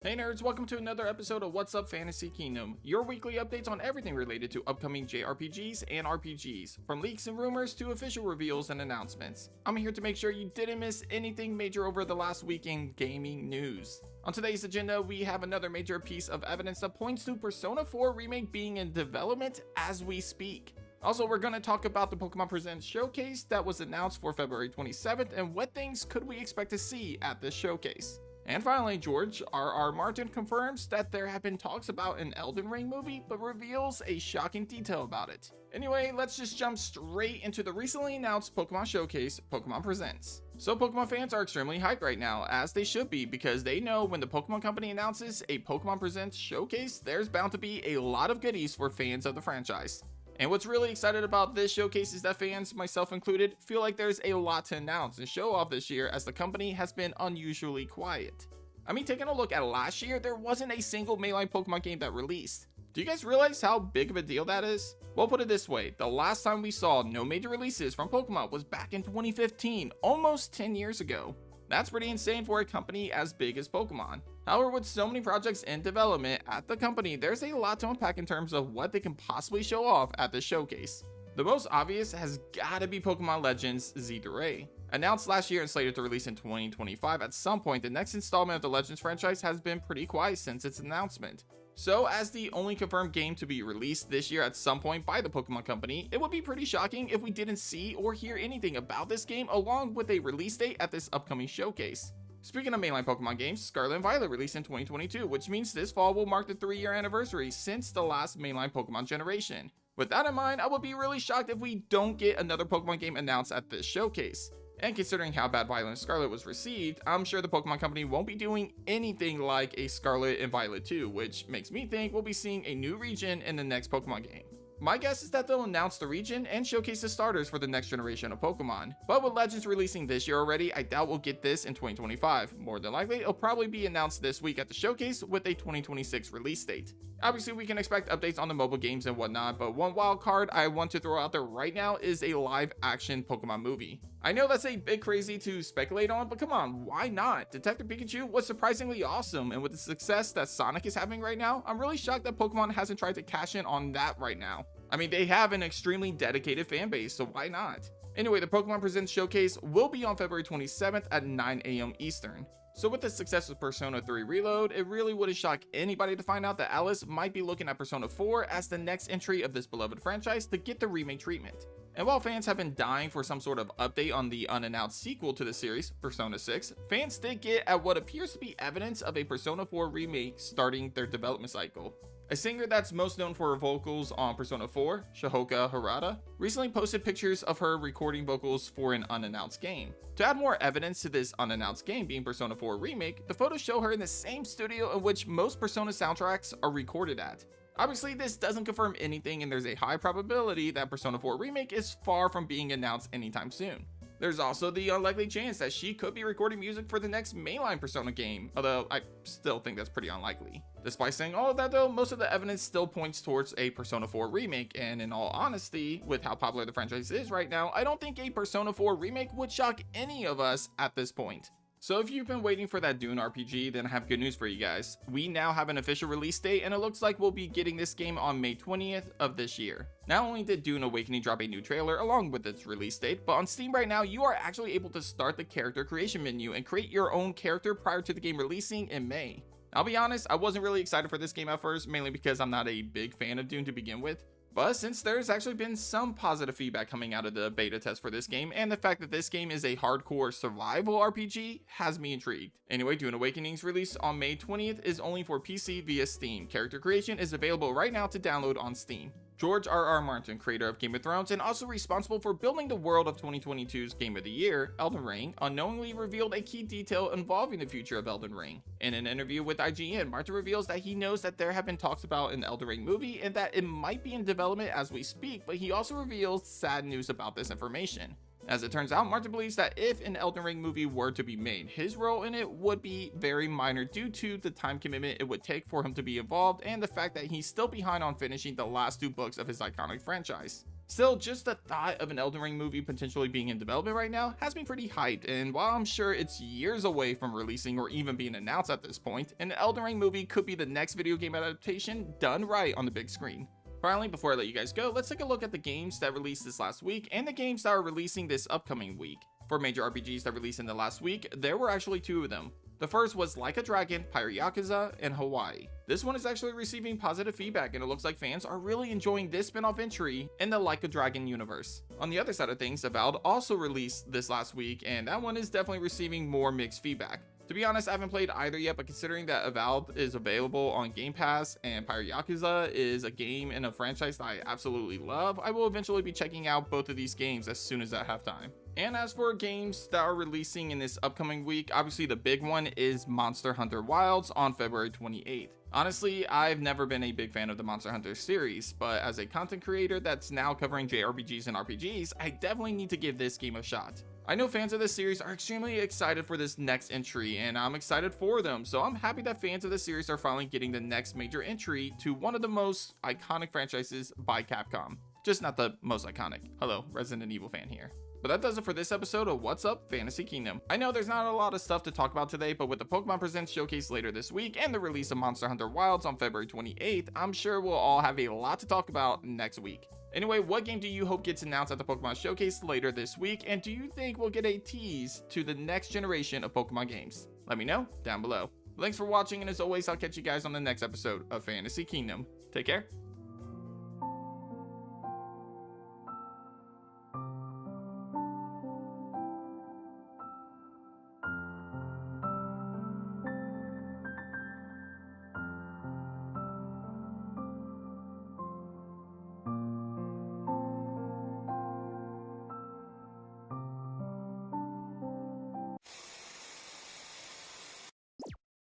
Hey nerds, welcome to another episode of What's Up Fantasy Kingdom, your weekly updates on everything related to upcoming JRPGs and RPGs, from leaks and rumors to official reveals and announcements. I'm here to make sure you didn't miss anything major over the last week in gaming news. On today's agenda, we have another major piece of evidence that points to Persona 4 Remake being in development as we speak. Also, we're going to talk about the Pokemon Presents showcase that was announced for February 27th and what things could we expect to see at this showcase. And finally, George R.R. Martin confirms that there have been talks about an Elden Ring movie, but reveals a shocking detail about it. Anyway, let's just jump straight into the recently announced Pokemon showcase, Pokemon Presents. So Pokemon fans are extremely hyped right now, as they should be, because they know when the Pokemon Company announces a Pokemon Presents showcase, there's bound to be a lot of goodies for fans of the franchise. And what's really excited about this showcase is that fans, myself included, feel like there's a lot to announce and show off this year as the company has been unusually quiet. I mean, taking a look at last year, there wasn't a single mainline Pokemon game that released. Do you guys realize how big of a deal that is? Well, put it this way, the last time we saw no major releases from Pokemon was back in 2015, almost 10 years ago. That's pretty insane for a company as big as Pokemon. However, with so many projects in development at the company, there's a lot to unpack in terms of what they can possibly show off at the showcase. The most obvious has gotta be Pokemon Legends Z-A. Announced last year and slated to release in 2025, at some point the next installment of the Legends franchise has been pretty quiet since its announcement. So as the only confirmed game to be released this year at some point by the Pokemon Company, it would be pretty shocking if we didn't see or hear anything about this game along with a release date at this upcoming showcase. Speaking of mainline Pokemon games, Scarlet and Violet released in 2022, which means this fall will mark the 3-year anniversary since the last mainline Pokemon generation. With that in mind, I would be really shocked if we don't get another Pokemon game announced at this showcase. And considering how bad Violet and Scarlet was received, I'm sure the Pokemon Company won't be doing anything like a Scarlet and Violet 2, which makes me think we'll be seeing a new region in the next Pokemon game. My guess is that they'll announce the region and showcase the starters for the next generation of Pokemon. But with Legends releasing this year already, I doubt we'll get this in 2025. More than likely, it'll probably be announced this week at the showcase with a 2026 release date. Obviously, we can expect updates on the mobile games and whatnot, but one wild card I want to throw out there right now is a live action Pokemon movie. I know that's a bit crazy to speculate on, but come on, why not? Detective Pikachu was surprisingly awesome, and with the success that Sonic is having right now, I'm really shocked that Pokemon hasn't tried to cash in on that right now. I mean, they have an extremely dedicated fan base, so why not? Anyway, the Pokemon Presents showcase will be on February 27th at 9 AM Eastern. So with the success of Persona 3 Reload, it really wouldn't shock anybody to find out that Alice might be looking at Persona 4 as the next entry of this beloved franchise to get the remake treatment. And while fans have been dying for some sort of update on the unannounced sequel to the series, Persona 6, fans did get at what appears to be evidence of a Persona 4 remake starting their development cycle. A singer that's most known for her vocals on Persona 4, Shihoka Harada, recently posted pictures of her recording vocals for an unannounced game. To add more evidence to this unannounced game being Persona 4 Remake, the photos show her in the same studio in which most Persona soundtracks are recorded at. Obviously, this doesn't confirm anything, and there's a high probability that Persona 4 Remake is far from being announced anytime soon. There's also the unlikely chance that she could be recording music for the next mainline Persona game, although I still think that's pretty unlikely. Despite saying all of that though, most of the evidence still points towards a Persona 4 remake, and in all honesty, with how popular the franchise is right now, I don't think a Persona 4 remake would shock any of us at this point. So if you've been waiting for that Dune RPG, then I have good news for you guys. We now have an official release date, and it looks like we'll be getting this game on May 20th of this year. Not only did Dune Awakening drop a new trailer along with its release date, but on Steam right now you are actually able to start the character creation menu and create your own character prior to the game releasing in May. I'll be honest, I wasn't really excited for this game at first, mainly because I'm not a big fan of Dune to begin with. But since there's actually been some positive feedback coming out of the beta test for this game, and the fact that this game is a hardcore survival RPG has me intrigued. Anyway, Dune Awakening's release on May 20th is only for PC via Steam. Character creation is available right now to download on Steam. George R.R. Martin, creator of Game of Thrones and also responsible for building the world of 2022's Game of the Year, Elden Ring, unknowingly revealed a key detail involving the future of Elden Ring. In an interview with IGN, Martin reveals that he knows that there have been talks about an Elden Ring movie and that it might be in development as we speak, but he also reveals sad news about this information. As it turns out, Martin believes that if an Elden Ring movie were to be made, his role in it would be very minor due to the time commitment it would take for him to be involved and the fact that he's still behind on finishing the last 2 books of his iconic franchise. Still, just the thought of an Elden Ring movie potentially being in development right now has me pretty hyped, and while I'm sure it's years away from releasing or even being announced at this point, an Elden Ring movie could be the next video game adaptation done right on the big screen. Finally, before I let you guys go, let's take a look at the games that released this last week and the games that are releasing this upcoming week. For major RPGs that released in the last week, there were actually 2 of them. The first was Like a Dragon, Pirate Yakuza, and Hawaii. This one is actually receiving positive feedback, and it looks like fans are really enjoying this spin-off entry in the Like a Dragon universe. On the other side of things, Avowed also released this last week, and that one is definitely receiving more mixed feedback. To be honest, I haven't played either yet, but considering that Avowed is available on Game Pass and Pirate Yakuza is a game and a franchise that I absolutely love, I will eventually be checking out both of these games as soon as I have time. And as for games that are releasing in this upcoming week, obviously the big one is Monster Hunter Wilds on February 28th. Honestly, I've never been a big fan of the Monster Hunter series, but as a content creator that's now covering JRPGs and RPGs, I definitely need to give this game a shot. I know fans of this series are extremely excited for this next entry, and I'm excited for them, so I'm happy that fans of this series are finally getting the next major entry to one of the most iconic franchises by Capcom. Just not the most iconic. Hello, Resident Evil fan here. But that does it for this episode of What's Up Fantasy Kingdom. I know there's not a lot of stuff to talk about today, but with the Pokemon Presents showcase later this week and the release of Monster Hunter Wilds on February 28th, I'm sure we'll all have a lot to talk about next week. Anyway, what game do you hope gets announced at the Pokemon Showcase later this week, and do you think we'll get a tease to the next generation of Pokemon games? Let me know down below. Thanks for watching, and as always, I'll catch you guys on the next episode of Fantasy Kingdom. Take care.